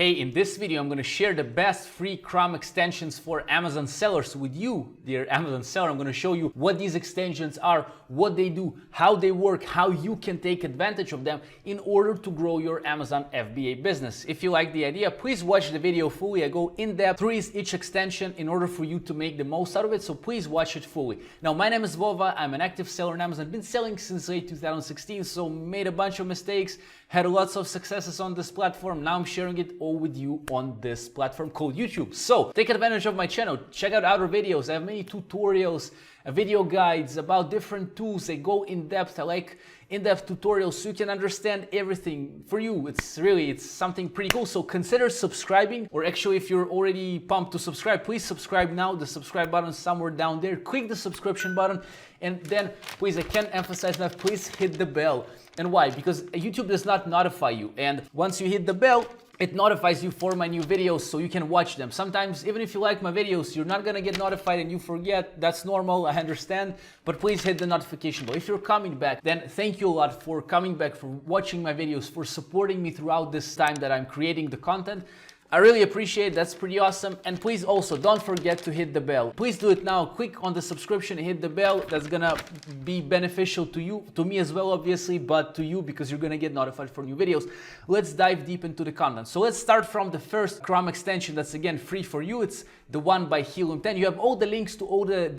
Hey, in this video, I'm going to share the best free Chrome extensions for Amazon sellers with you, dear Amazon seller. I'm going to show you what these extensions are, what they do, how they work, how you can take advantage of them in order to grow your Amazon FBA business. If you like the idea, please watch the video fully. I go in depth through each extension in order for you to make the most out of it, so please watch it fully. Now, my name is Vova. I'm an active seller on Amazon. Been selling since late 2016, so made a bunch of mistakes, had lots of successes on this platform. Now I'm sharing it all with you on this platform called YouTube. So take advantage of my channel, check out other videos. I have many tutorials, video guides about different tools. They go in depth. I like in-depth tutorials so you can understand everything. For you, it's something pretty cool. So consider subscribing, or actually if you're already pumped to subscribe, please subscribe now. The subscribe button is somewhere down there. Click the subscription button, and then please, I can't emphasize enough, please hit the bell. And why? Because YouTube does not notify you, and once you hit the bell, it notifies you for my new videos so you can watch them. Sometimes, even if you like my videos, you're not gonna get notified and you forget. That's normal, I understand, but please hit the notification bell. If you're coming back, then thank you a lot for coming back, for watching my videos, for supporting me throughout this time that I'm creating the content. I really appreciate it. That's pretty awesome. And please also don't forget to hit the bell. Please do it now. Click on the subscription and hit the bell. That's gonna be beneficial to you, to me as well, obviously, but to you because you're gonna get notified for new videos. Let's dive deep into the content. So let's start from the first Chrome extension that's again free for you. It's the one by Helium 10. You have all the links to all the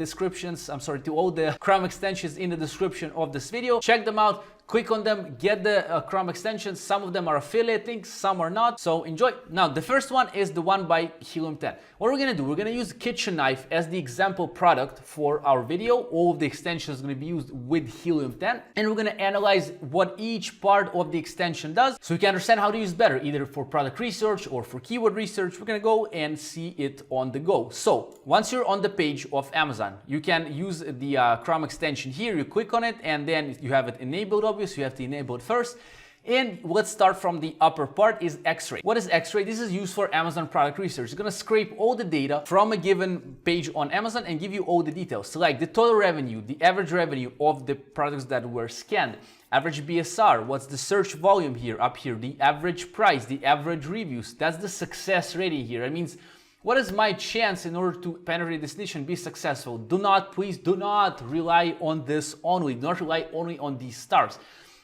to all the Chrome extensions in the description of this video. Check them out. Click on them, get the Chrome extensions. Some of them are affiliate links, some are not, so enjoy. Now, the first one is the one by Helium 10. What we're gonna do, we're gonna use kitchen knife as the example product for our video. All of the extensions are gonna be used with Helium 10, and we're gonna analyze what each part of the extension does so you can understand how to use it better, either for product research or for keyword research. We're gonna go and see it on the go. So, once you're on the page of Amazon, you can use the Chrome extension here. You click on it, and then you have it enabled, obviously. You have to enable it first. And let's start from the upper part is Xray. What is Xray? This is used for Amazon product research. It's gonna scrape all the data from a given page on Amazon and give you all the details. So like the total revenue, the average revenue of the products that were scanned, average BSR, what's the search volume here, up here, the average price, the average reviews. That's the success rating here. That means, what is my chance in order to penetrate this niche and be successful? Please do not rely on this only. Do not rely only on these stars.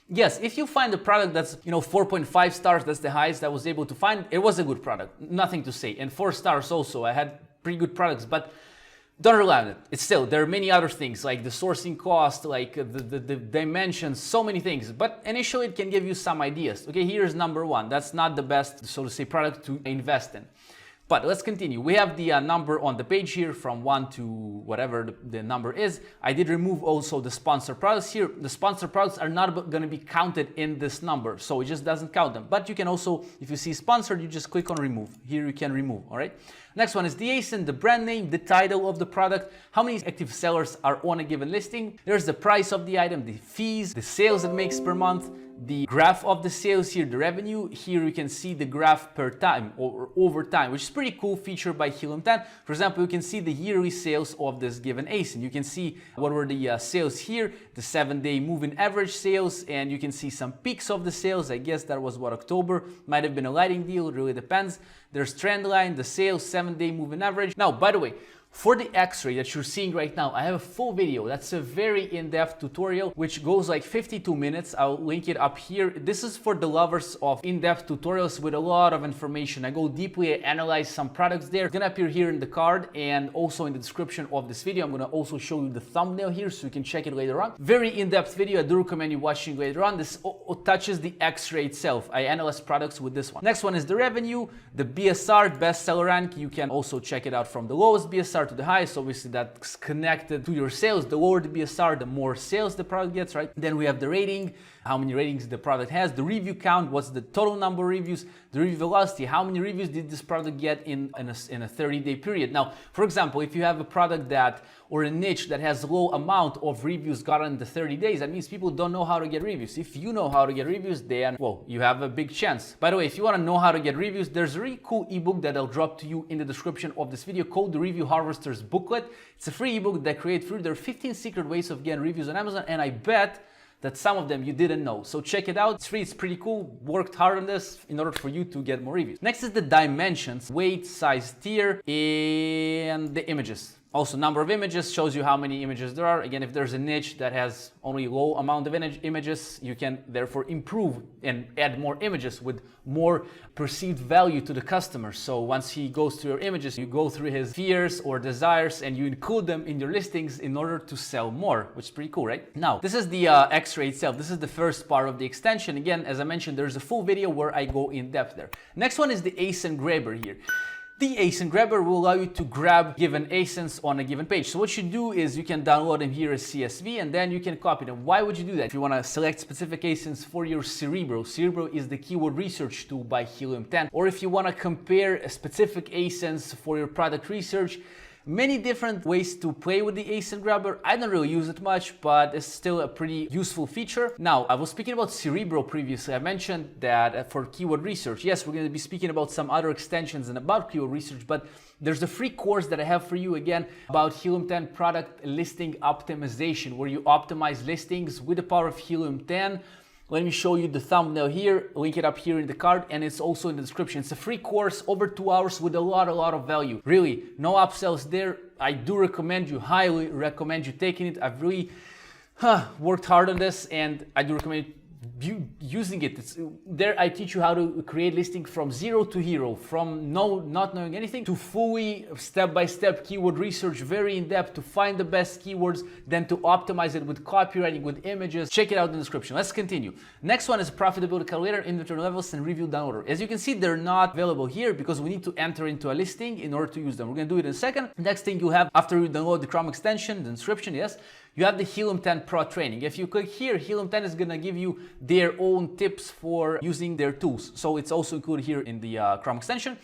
Yes, if you find a product that's 4.5 stars, that's the highest I was able to find, it was a good product, nothing to say. And 4 stars also, I had pretty good products, but don't rely on it. It's still, there are many other things like the sourcing cost, like the dimensions, so many things. But initially it can give you some ideas. Okay, here's number one. That's not the best, so to say, product to invest in. But let's continue. We have the number on the page here from 1 to whatever the number is. I did remove also the sponsored products here. The sponsored products are not going to be counted in this number, so it just doesn't count them. But you can also, if you see sponsored, you just click on remove. Here you can remove, all right? Next one is the ASIN, the brand name, the title of the product, how many active sellers are on a given listing. There's the price of the item, the fees, the sales it makes per month, the graph of the sales here, the revenue. Here you can see the graph per time or over time, which is pretty cool feature by Helium 10. For example, you can see the yearly sales of this given ASIN. You can see what were the sales here, the 7-day moving average sales, and you can see some peaks of the sales. I guess that was what, October, might have been a lighting deal, it really depends. There's trend line, the sales, 7-day moving average. Now, by the way, for the Xray that you're seeing right now, I have a full video. That's a very in-depth tutorial, which goes like 52 minutes. I'll link it up here. This is for the lovers of in-depth tutorials with a lot of information. I go deeply, I analyze some products there. It's gonna appear here in the card and also in the description of this video. I'm gonna also show you the thumbnail here so you can check it later on. Very in-depth video. I do recommend you watching later on. This touches the Xray itself. I analyze products with this one. Next one is the revenue, the BSR, bestseller rank. You can also check it out from the lowest BSR to the highest. Obviously that's connected to your sales. The lower the BSR, the more sales the product gets, right? Then we have the rating, how many ratings the product has, the review count, what's the total number of reviews, the review velocity, how many reviews did this product get in a 30-day period. Now, for example, if you have a product that, or a niche that has low amount of reviews gotten in the 30 days, that means people don't know how to get reviews. If you know how to get reviews, then, well, you have a big chance. By the way, if you want to know how to get reviews, there's a really cool ebook that I'll drop to you in the description of this video called the Review Harvester's Booklet. It's a free ebook that I created for you. There are 15 secret ways of getting reviews on Amazon, and I bet that some of them you didn't know. So check it out. It's free, it's pretty cool. Worked hard on this in order for you to get more reviews. Next is the dimensions, weight, size, tier, and the images. Also, number of images shows you how many images there are. Again, if there's a niche that has only low amount of images, you can therefore improve and add more images with more perceived value to the customer. So once he goes through your images, you go through his fears or desires and you include them in your listings in order to sell more, which is pretty cool, right? Now, this is the Xray itself. This is the first part of the extension. Again, as I mentioned, there's a full video where I go in depth there. Next one is the ASIN grabber here. The ASIN grabber will allow you to grab given ASINs on a given page. So what you do is you can download them here as CSV and then you can copy them. Why would you do that? If you want to select specific ASINs for your Cerebro. Cerebro is the keyword research tool by Helium 10. Or if you want to compare specific ASINs for your product research, many different ways to play with the ASIN grabber. I don't really use it much, but it's still a pretty useful feature. Now, I was speaking about Cerebro previously. I mentioned that for keyword research, yes, we're going to be speaking about some other extensions and about keyword research, but there's a free course that I have for you again about Helium 10 product listing optimization, where you optimize listings with the power of Helium 10. Let me show you the thumbnail here, link it up here in the card, and it's also in the description. It's a free course, over 2 hours with a lot of value. Really, no upsells there. I do recommend you, highly recommend you taking it. I've really worked hard on this and I do recommend you using it. It's there I teach you how to create listing from zero to hero, from not knowing anything to fully step-by-step keyword research, very in-depth to find the best keywords, then to optimize it with copywriting, with images. Check it out in the description. Let's continue. Next one is profitability calculator, inventory levels, and review down order. As you can see, they're not available here because we need to enter into a listing in order to use them. We're going to do it in a second. Next thing you have after you download the Chrome extension, the description, yes, you have the Helium 10 Pro training. If you click here, Helium 10 is going to give you their own tips for using their tools. So it's also included here in the Chrome extension.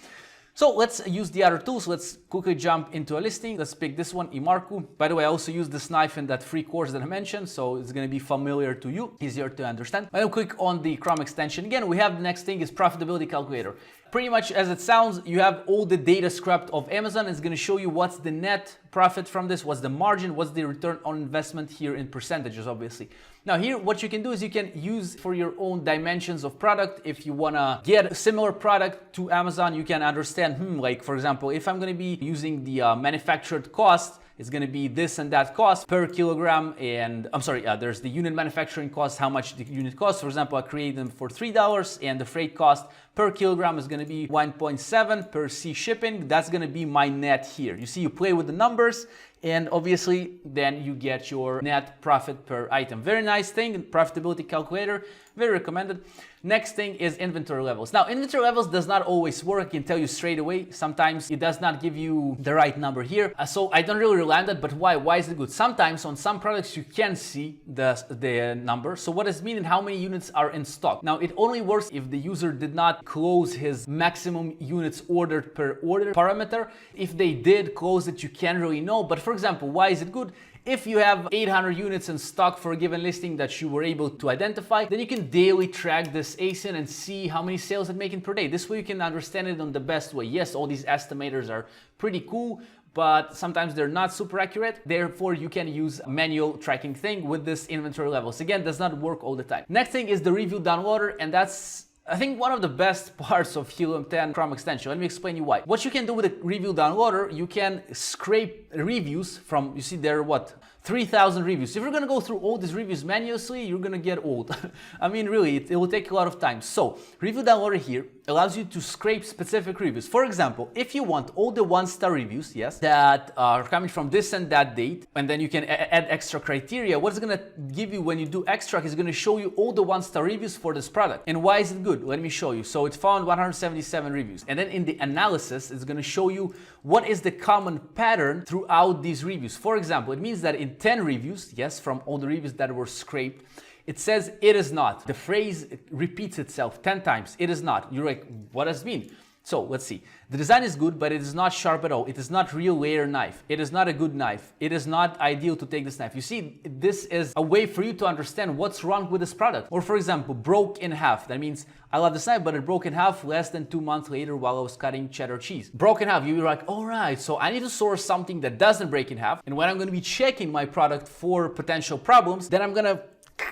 So let's use the other tools. Let's quickly jump into a listing. Let's pick this one, Imarku. By the way, I also use this knife in that free course that I mentioned, so it's going to be familiar to you, easier to understand. I'll click on the Chrome extension. Again, we have the next thing is profitability calculator. Pretty much as it sounds, you have all the data scrapped of Amazon. It's going to show you what's the net profit from this, what's the margin, what's the return on investment here in percentages, obviously. Now here, what you can do is you can use for your own dimensions of product. If you want to get a similar product to Amazon, you can understand, like for example, if I'm going to be using the manufactured cost, it's going to be this and that cost per kilogram, and I'm sorry, there's the unit manufacturing cost, how much the unit costs. For example, I create them for $3 and the freight cost per kilogram is going to be 1.7 per sea shipping. That's going to be my net here. You see, you play with the numbers and obviously then you get your net profit per item. Very nice thing, profitability calculator, very recommended. Next thing is inventory levels. Now, inventory levels does not always work. I can tell you straight away. Sometimes it does not give you the right number here. So I don't really rely on that, but why? Why is it good? Sometimes on some products you can see the number. So what does it mean and how many units are in stock? Now, it only works if the user did not close his maximum units ordered per order parameter. If they did close it, you can't really know. But for example, why is it good? If you have 800 units in stock for a given listing that you were able to identify, then you can daily track this ASIN and see how many sales it's making per day. This way you can understand it on the best way. Yes, all these estimators are pretty cool, but sometimes they're not super accurate. Therefore, you can use a manual tracking thing with this inventory levels. Again, does not work all the time. Next thing is the review downloader, and that's I think one of the best parts of Helium 10 Chrome extension. Let me explain you why. What you can do with the review downloader, you can scrape reviews from, you see there, what? 3,000 reviews. If you're gonna go through all these reviews manually, you're gonna get old. I mean, really, it will take a lot of time. So, review downloader here allows you to scrape specific reviews. For example, if you want all the 1-star reviews, yes, that are coming from this and that date, and then you can add extra criteria, what's gonna give you when you do extract is gonna show you all the 1-star reviews for this product. And why is it good? Let me show you. So it found 177 reviews. And then in the analysis, it's gonna show you what is the common pattern throughout these reviews. For example, it means that in 10 reviews, yes, from all the reviews that were scraped, it says it is not. The phrase repeats itself 10 times. It is not. You're like, what does it mean? So let's see. The design is good, but it is not sharp at all. It is not real layer knife. It is not a good knife. It is not ideal to take this knife. You see, this is a way for you to understand what's wrong with this product. Or for example, broke in half. That means I love this knife, but it broke in half less than 2 months later while I was cutting cheddar cheese. Broke in half. You're like, all right, so I need to source something that doesn't break in half. And when I'm going to be checking my product for potential problems, then I'm going to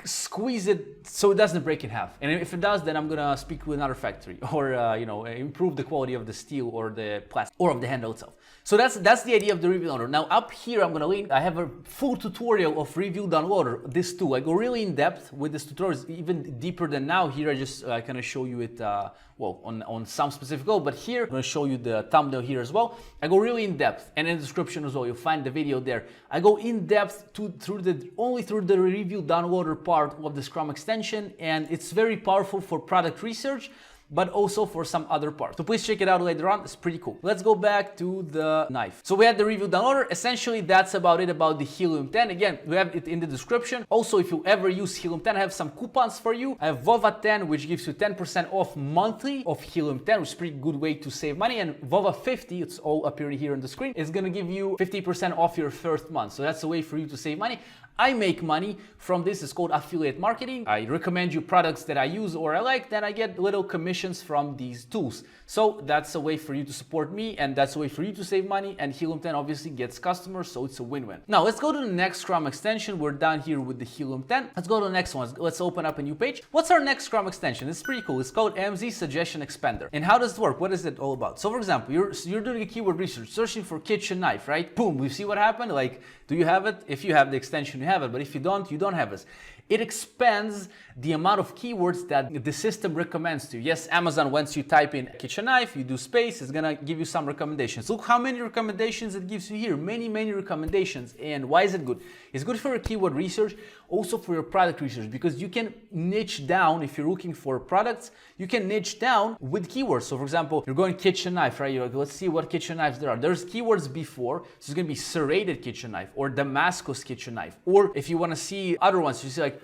squeeze it so it doesn't break in half. And if it does, then I'm gonna speak with another factory, or improve the quality of the steel or the plastic or of the handle itself. So that's the idea of the review downloader. Now up here, I'm gonna link, I have a full tutorial of review downloader, this tool. I go really in depth with this tutorial, even deeper than now. Here I just kind of show you it, on some specific goal, but here I'm gonna show you the thumbnail here as well. I go really in depth, and in the description as well, you'll find the video there. I go in depth only through the review downloader part of the Chrome extension, and it's very powerful for product research, but also for some other parts. So please check it out later on, it's pretty cool. Let's go back to the knife. So we had the review downloader. Essentially, that's about it about the Helium 10. Again, we have it in the description. Also, if you ever use Helium 10, I have some coupons for you. I have Vova 10, which gives you 10% off monthly of Helium 10, which is a pretty good way to save money. And Vova 50, it's all appearing here on the screen, is gonna give you 50% off your first month. So that's a way for you to save money. I make money from this. It's called affiliate marketing. I recommend you products that I use or I like, then I get little commissions from these tools. So that's a way for you to support me, and that's a way for you to save money, and Helium 10 obviously gets customers, so it's a win-win. Now let's go to the next Chrome extension. We're down here with the Helium 10. Let's go to the next one. Let's open up a new page. What's our next Chrome extension? It's pretty cool. It's called Amz Suggestion Expander. And how does it work? What is it all about? So for example, you're doing a keyword research, searching for kitchen knife, right? Boom, you see what happened? Like, do you have it? If you have the extension, you have it, but if you don't have it. It expands the amount of keywords that the system recommends to you. Yes, Amazon, once you type in kitchen knife, you do space, it's gonna give you some recommendations. Look how many recommendations it gives you here. Many recommendations. And why is it good? It's good for your keyword research, also for your product research, because you can niche down. If you're looking for products, you can niche down with keywords. So for example, you're going kitchen knife, right? You're like, let's see what kitchen knives there are. There's keywords before, so it's gonna be serrated kitchen knife or Damascus kitchen knife. Or if you wanna see other ones, you see like,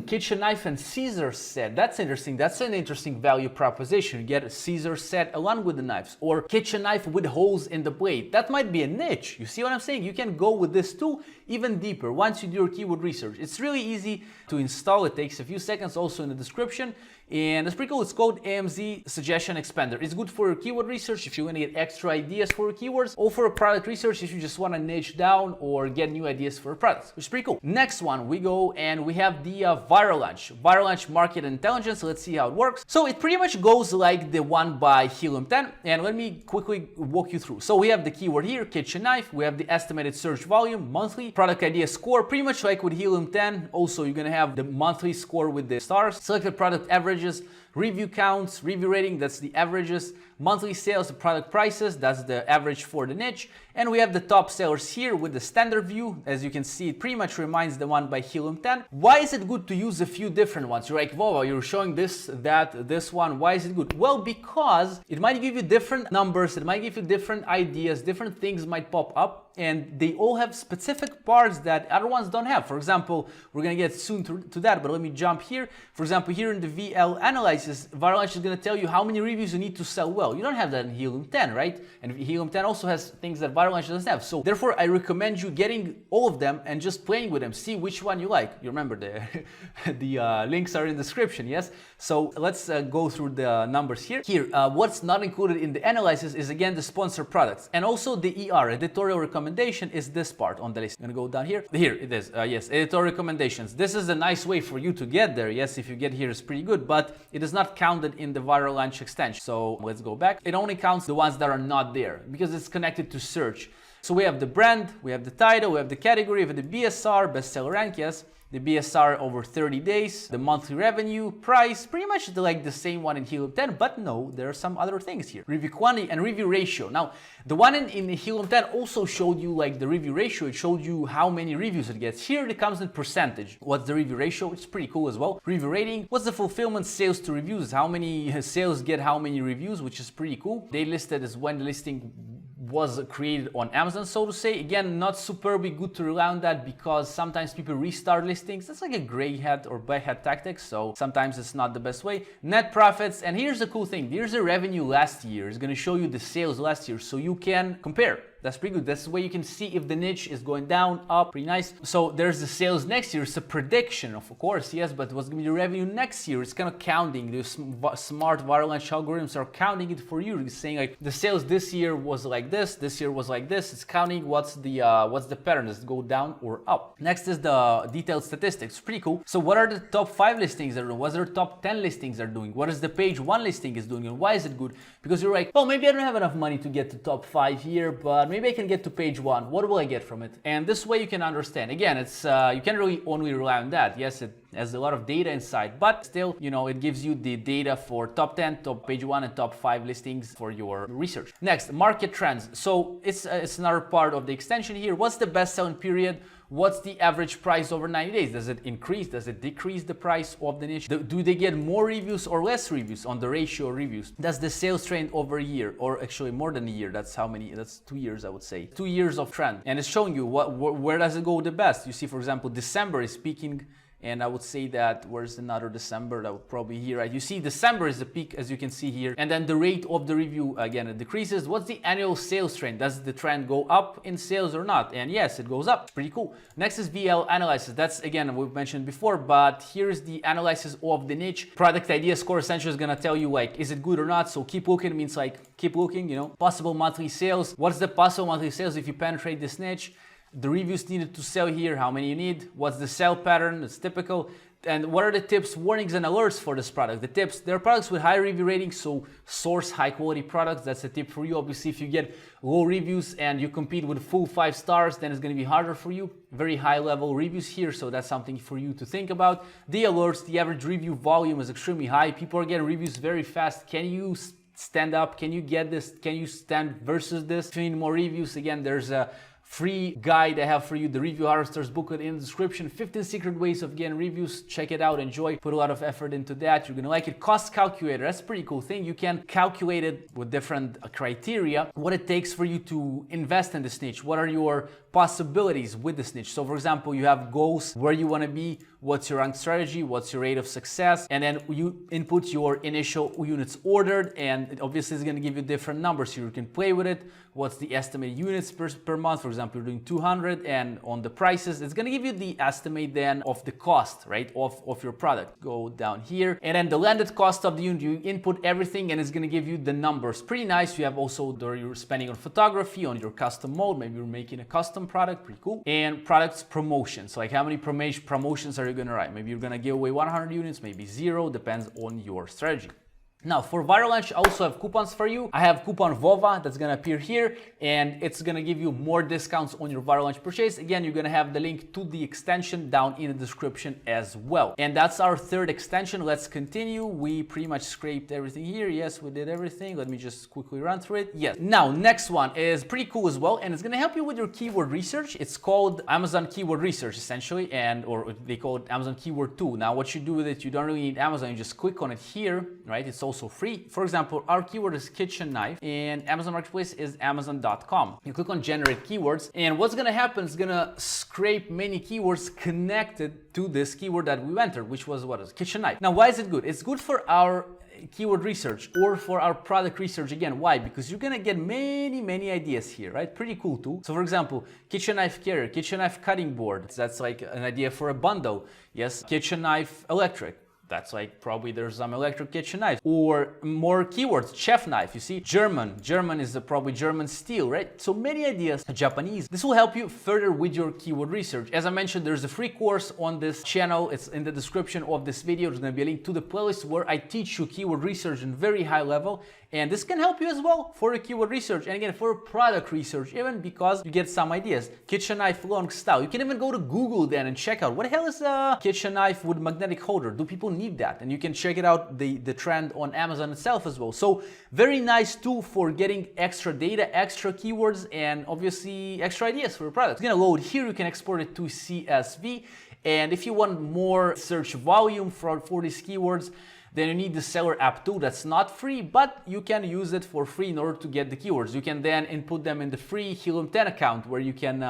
kitchen knife and Caesar set. That's interesting. That's an interesting value proposition. You get a Caesar set along with the knives, or kitchen knife with holes in the blade. That might be a niche. You see what I'm saying? You can go with this tool even deeper once you do your keyword research. It's really easy to install. It takes a few seconds, also in the description. And it's pretty cool. It's called Amz Suggestion Expander. It's good for your keyword research if you want to get extra ideas for your keywords, or for product research if you just want to niche down or get new ideas for products, which is pretty cool. Next one, we go and we have the Viral Launch Market Intelligence. Let's see how it works. So it pretty much goes like the one by Helium 10. And let me quickly walk you through. So we have the keyword here, kitchen knife. We have the estimated search volume, monthly, product idea score, pretty much like with Helium 10. Also, you're going to have the monthly score with the stars, selected product averages, review counts, review rating, that's the averages, monthly sales, the product prices, that's the average for the niche. And we have the top sellers here with the standard view. As you can see, it pretty much reminds the one by Helium 10. Why is it good to use a few different ones? You're like, Vova, you're showing this, that, this one. Why is it good? Well, because it might give you different numbers, it might give you different ideas, different things might pop up, and they all have specific parts that other ones don't have. For example, we're gonna get soon to that, but let me jump here. For example, here in the VL analysis, Viral Launch is gonna tell you how many reviews you need to sell well. You don't have that in Helium 10, right? And Helium 10 also has things that Viral Launch doesn't have. So therefore, I recommend you getting all of them and just playing with them. See which one you like. You remember the links are in the description, yes? So let's go through the numbers here. What's not included in the analysis is again the sponsored products, and also the ER, editorial recommendation, is this part on the list. I'm gonna go down here. Here it is. Yes, editorial recommendations. This is a nice way for you to get there. Yes, if you get here, it's pretty good, but it is not counted in the Viral Launch extension. So let's go back. It only counts the ones that are not there because it's connected to search. So we have the brand, we have the title, we have the category, we have the BSR, bestseller rank, yes. The BSR over 30 days, the monthly revenue, price, pretty much like the same one in Helium 10, but no, there are some other things here. Review quantity and review ratio. Now, the one in Helium 10 also showed you like the review ratio. It showed you how many reviews it gets. Here it comes in percentage. What's the review ratio? It's pretty cool as well. Review rating. What's the fulfillment sales to reviews? How many sales get how many reviews, which is pretty cool. They listed as when the listing was created on Amazon, so to say. Again, not superbly good to rely on that because sometimes people restart listings. That's like a gray hat or black hat tactic, so sometimes it's not the best way. Net profits, and here's the cool thing. Here's the revenue last year. It's going to show you the sales last year, so you can compare. That's pretty good. That's the way you can see if the niche is going down, up, pretty nice. So there's the sales next year. It's a prediction, of course, yes, but what's going to be the revenue next year? It's kind of counting. The smart viral launch algorithms are counting it for you. It's saying like the sales this year was like this year was like this. It's counting what's the pattern. Does it go down or up? Next is the detailed statistics. Pretty cool. So what are the top 5 listings that are doing? What are the top 10 listings are doing? What is the page 1 listing is doing, and why is it good? Because you're like, well, maybe I don't have enough money to get to top 5 here, but maybe I can get to page 1. What will I get from it? And this way you can understand. Again, it's you can't really only rely on that. Yes, it has a lot of data inside, but still, you know, it gives you the data for top 10, top page 1, and top 5 listings for your research. Next, market trends. So it's another part of the extension here. What's the best selling period? What's the average price over 90 days? Does it increase? Does it decrease the price of the niche? Do they get more reviews or less reviews on the ratio of reviews? Does the sales trend over a year, or actually more than a year? That's how many? That's 2 years, I would say. 2 years of trend. And it's showing you where does it go the best. You see, for example, December is peaking. And I would say that, where's another December? That would probably here, right? You see December is the peak, as you can see here. And then the rate of the review, again, it decreases. What's the annual sales trend? Does the trend go up in sales or not? And yes, it goes up. Pretty cool. Next is VL analysis. That's, again, we've mentioned before, but here's the analysis of the niche. Product idea score essentially is going to tell you, like, is it good or not? So keep looking means, like, keep looking, you know. Possible monthly sales. What's the possible monthly sales if you penetrate this niche? The reviews needed to sell here, how many you need, what's the sell pattern, it's typical, and what are the tips, warnings, and alerts for this product. The tips, there are products with high review ratings, so source high quality products. That's a tip for you. Obviously, if you get low reviews and you compete with full 5 stars, then it's going to be harder for you. Very high level reviews here, so that's something for you to think about. The alerts, the average review volume is extremely high. People are getting reviews very fast. Can you stand up? Can you get this? Can you stand versus this? If you need more reviews, again, there's a free guide I have for you, the Review Harvester's booklet in the description. 15 secret ways of getting reviews. Check it out, enjoy, put a lot of effort into that. You're gonna like it. Cost calculator, that's a pretty cool thing. You can calculate it with different criteria, what it takes for you to invest in this niche. What are your possibilities with this niche? So for example, you have goals, where you want to be, what's your ranked strategy, what's your rate of success, and then you input your initial units ordered, and it obviously is going to give you different numbers here. You can play with it. What's the estimated units per month? For example, you're doing 200, and on the prices, it's going to give you the estimate then of the cost, right, of your product. Go down here, and then the landed cost of the unit, you input everything, and it's going to give you the numbers. Pretty nice. You have also you're spending on photography, on your custom mode. Maybe you're making a custom product, pretty cool. And products promotions, like how many promotions are you going to write? Maybe you're going to give away 100 units, maybe 0, depends on your strategy. Now for viral launch, I also have coupons for you. I have coupon Vova that's gonna appear here, and it's gonna give you more discounts on your viral launch purchase. Again, you're gonna have the link to the extension down in the description as well. And that's our third extension. Let's continue. We pretty much scraped everything here. Yes, we did everything. Let me just quickly run through it. Yes. Now, next one is pretty cool as well, and it's gonna help you with your keyword research. It's called Amazon Keyword Research, essentially, or they call it Amazon Keyword 2. Now, what you do with it, you don't really need Amazon. You just click on it here, right? It's also free. For example, our keyword is kitchen knife, and Amazon Marketplace is Amazon.com. You click on generate keywords, and what's gonna happen is gonna scrape many keywords connected to this keyword that we entered, which was what is kitchen knife. Now, why is it good? It's good for our keyword research or for our product research. Again, why? Because you're gonna get many ideas here, right? Pretty cool too. So for example, kitchen knife carrier, kitchen knife cutting board, that's like an idea for a bundle. Yes, kitchen knife electric. That's like probably there's some electric kitchen knife. Or more keywords, chef knife, you see, German is probably German steel, right? So many ideas, Japanese. This will help you further with your keyword research. As I mentioned, there's a free course on this channel. It's in the description of this video. There's gonna be a link to the playlist where I teach you keyword research in very high level. And this can help you as well for a keyword research, and again for product research, even because you get some ideas. Kitchen knife long style. You can even go to Google then and check out what the hell is a kitchen knife with magnetic holder. Do people need that? And you can check it out, the trend on Amazon itself as well. So very nice tool for getting extra data, extra keywords, and obviously extra ideas for your product. It's gonna load here. You can export it to CSV, and if you want more search volume for these keywords, then you need the Seller app too. That's not free, but you can use it for free in order to get the keywords. You can then input them in the free Helium 10 account where you can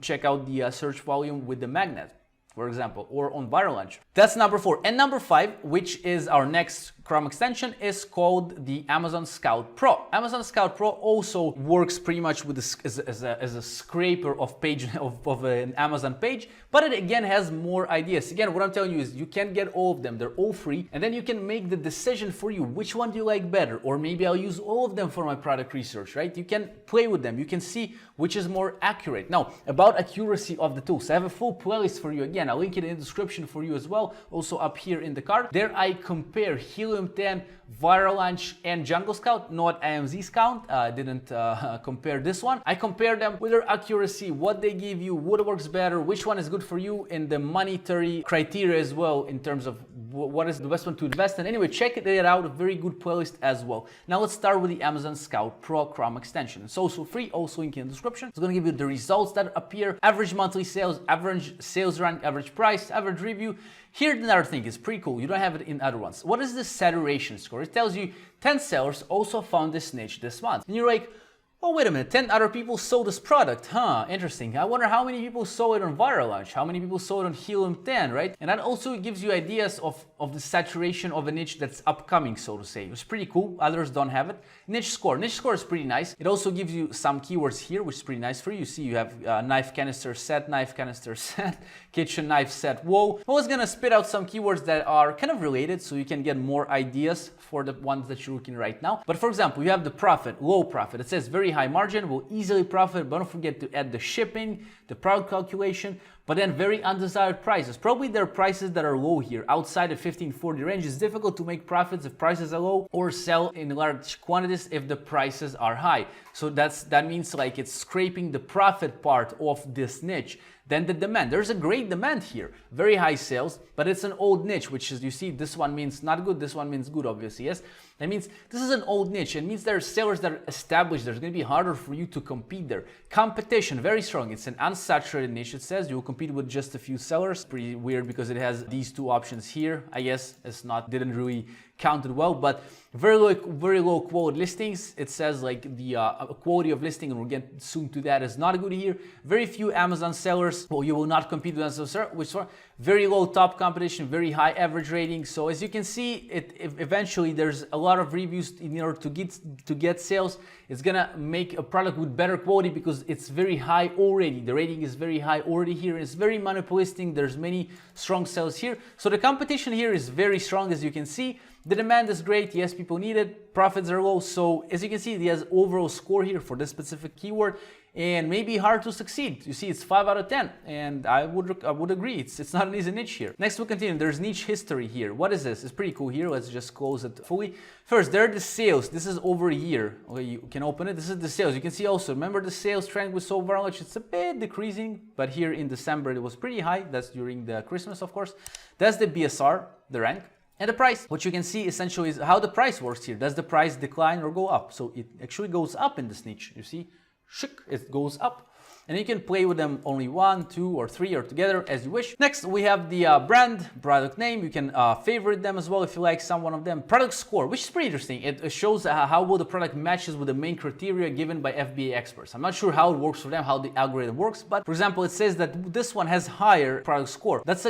check out the search volume with the magnet. for example, or on Viral Launch. That's number 4. And number 5, which is our next Chrome extension, is called the AmzScout Pro. AmzScout Pro also works pretty much with as a scraper of an Amazon page, but it again has more ideas. Again, what I'm telling you is you can get all of them. They're all free, and then you can make the decision for you. Which one do you like better? Or maybe I'll use all of them for my product research, right? You can play with them. You can see which is more accurate. Now, about accuracy of the tools, I have a full playlist for you. Again, I'll link it in the description for you as well, also up here in the card. There I compare Helium 10, Viral Launch, and Jungle Scout, not AmzScout. I didn't compare this one. I compare them with their accuracy, what they give you, what works better, which one is good for you in the monetary criteria as well, in terms of what is the best one to invest in. Anyway, check it out, a very good playlist as well. Now let's start with the AmzScout Pro Chrome extension. It's also free, also link in the description. It's going to give you the results that appear, average monthly sales, average sales rank, average price, average review. Here, another thing is pretty cool. You don't have it in other ones. What is the saturation score? It tells you 10 sellers also found this niche this month. And you're like, oh, wait a minute, 10 other people sold this product. Huh, interesting. I wonder how many people saw it on Viral Launch, how many people saw it on Helium 10, right? And that also gives you ideas of the saturation of a niche that's upcoming, so to say. It's pretty cool. Others don't have it. Niche score. Niche score is pretty nice. It also gives you some keywords here, which is pretty nice for you. You see you have knife canister set, kitchen knife set, whoa. I was gonna spit out some keywords that are kind of related so you can get more ideas for the ones that you're looking right now. But for example, you have the profit, low profit. It says very high margin, will easily profit, but don't forget to add the shipping, the product calculation, but then very undesired prices. Probably there are prices that are low here. Outside the 1540 range, it's difficult to make profits if prices are low, or sell in large quantities if the prices are high. So that means like it's scraping the profit part of this niche. Then the demand, there's a great demand here, very high sales, but it's an old niche, which is, you see, this one means not good, this one means good, obviously, yes? That means this is an old niche. It means there are sellers that are established. There's going to be harder for you to compete there. Competition, very strong. It's an unsaturated niche. It says you will compete with just a few sellers. Pretty weird because it has these two options here. I guess it's not, didn't really count it well, but very low quality listings. It says like the quality of listing, and we'll get soon to that, is not good here. Very few Amazon sellers. Well, you will not compete with Amazon, which one? Very low top competition, very high average rating. So as you can see, eventually there's a lot of reviews in order to get sales. It's gonna make a product with better quality because it's very high already. The rating is very high already here. It's very monopolistic. There's many strong sellers here. So the competition here is very strong, as you can see. The demand is great. Yes, people need it. Profits are low. So as you can see, it has overall score here for this specific keyword, and maybe hard to succeed. You see, it's 5 out of 10, and I would agree. It's not an easy niche here. Next, we'll continue. There's niche history here. What is this? It's pretty cool here. Let's just close it fully. First, there are the sales. This is over a year. Okay, you can open it. This is the sales. You can see also, remember the sales trend we saw Viral Launch? It's a bit decreasing, but here in December, it was pretty high. That's during the Christmas, of course. That's the BSR, the rank. And the price, what you can see essentially is how the price works here. Does the price decline or go up? So it actually goes up in this niche. You see, it goes up. And you can play with them only 1, 2, or 3, or together as you wish. Next, we have the brand, product name. You can favorite them as well if you like some one of them. Product score, which is pretty interesting. It shows how well the product matches with the main criteria given by FBA experts. I'm not sure how it works for them, how the algorithm works, but for example, it says that this one has higher product score. That's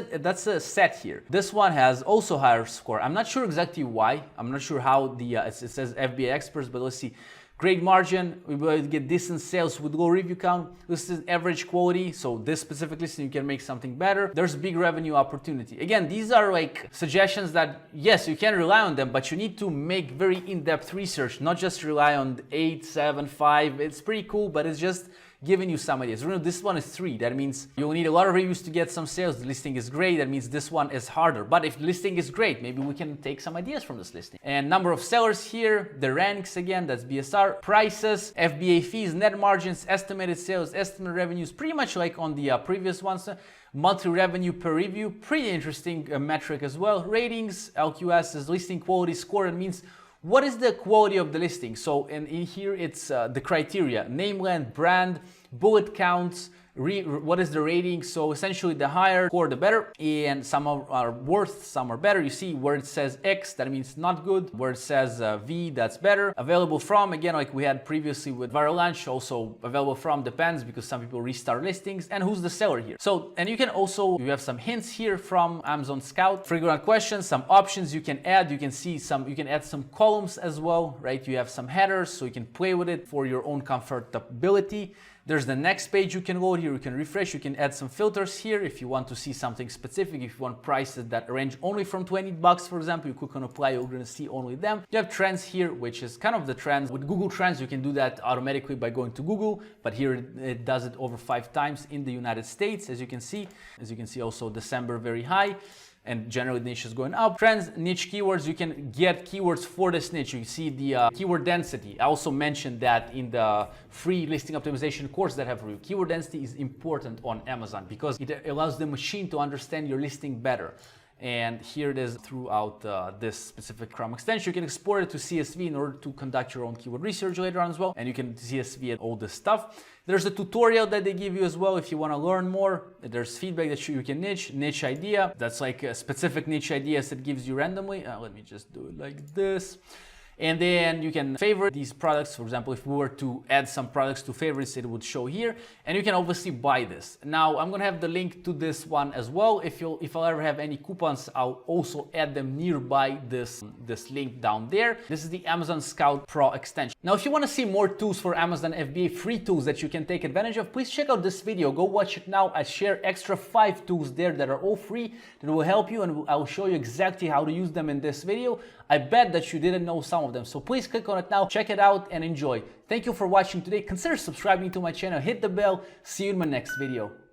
a set here. This one has also higher score. I'm not sure exactly why. I'm not sure how it says FBA experts, but let's see. Great margin, we will get decent sales with low review count. This is average quality, so this specific listing you can make something better. There's big revenue opportunity. Again, these are like suggestions that, yes, you can rely on them, but you need to make very in-depth research, not just rely on 8, 7, 5. It's pretty cool, but it's just giving you some ideas. Remember, this one is 3. That means you'll need a lot of reviews to get some sales. The listing is great. That means this one is harder. But if the listing is great, maybe we can take some ideas from this listing. And number of sellers here, the ranks again, that's BSR, prices, FBA fees, net margins, estimated sales, estimated revenues, pretty much like on the previous ones. Monthly revenue per review, pretty interesting metric as well. Ratings, LQS is listing quality score. It means what is the quality of the listing? So in here it's the criteria: name, land, brand, bullet counts, what is the rating. So essentially the higher score the better, and some are worse, some are better. You see where it says X, that means not good. Where it says V, that's better. Available from, again, like we had previously with Viral Launch, also available from depends because some people restart listings, and who's the seller here. So, and you can also, you have some hints here from AmzScout, figure out questions, some options you can add. You can see some, you can add some columns as well, right? You have some headers, so you can play with it for your own comfortability. There's the next page you can go here, you can refresh, you can add some filters here if you want to see something specific, if you want prices that range only from $20, for example, you click on apply, you're gonna see only them. You have trends here, which is kind of the trends. With Google Trends, you can do that automatically by going to Google, but here it does it over 5 times in the United States, as you can see. As you can see also December very high. And generally niche is going up. Trends, niche keywords, you can get keywords for this niche. You see the keyword density. I also mentioned that in the free listing optimization course that I have for you. Keyword density is important on Amazon because it allows the machine to understand your listing better. And here it is throughout this specific Chrome extension. You can export it to CSV in order to conduct your own keyword research later on as well. And you can CSV all this stuff. There's a tutorial that they give you as well if you want to learn more. There's feedback that you can niche idea. That's like a specific niche ideas that gives you randomly. Let me just do it like this. And then you can favorite these products. For example, if we were to add some products to favorites, it would show here. And you can obviously buy this. Now, I'm gonna have the link to this one as well. If I'll ever have any coupons, I'll also add them nearby this link down there. This is the AmzScout Pro extension. Now, if you wanna see more tools for Amazon FBA, free tools that you can take advantage of, please check out this video. Go watch it now. I share extra 5 tools there that are all free that will help you, and I'll show you exactly how to use them in this video. I bet that you didn't know some of them. So please click on it now, check it out and enjoy. Thank you for watching today. Consider subscribing to my channel, hit the bell. See you in my next video.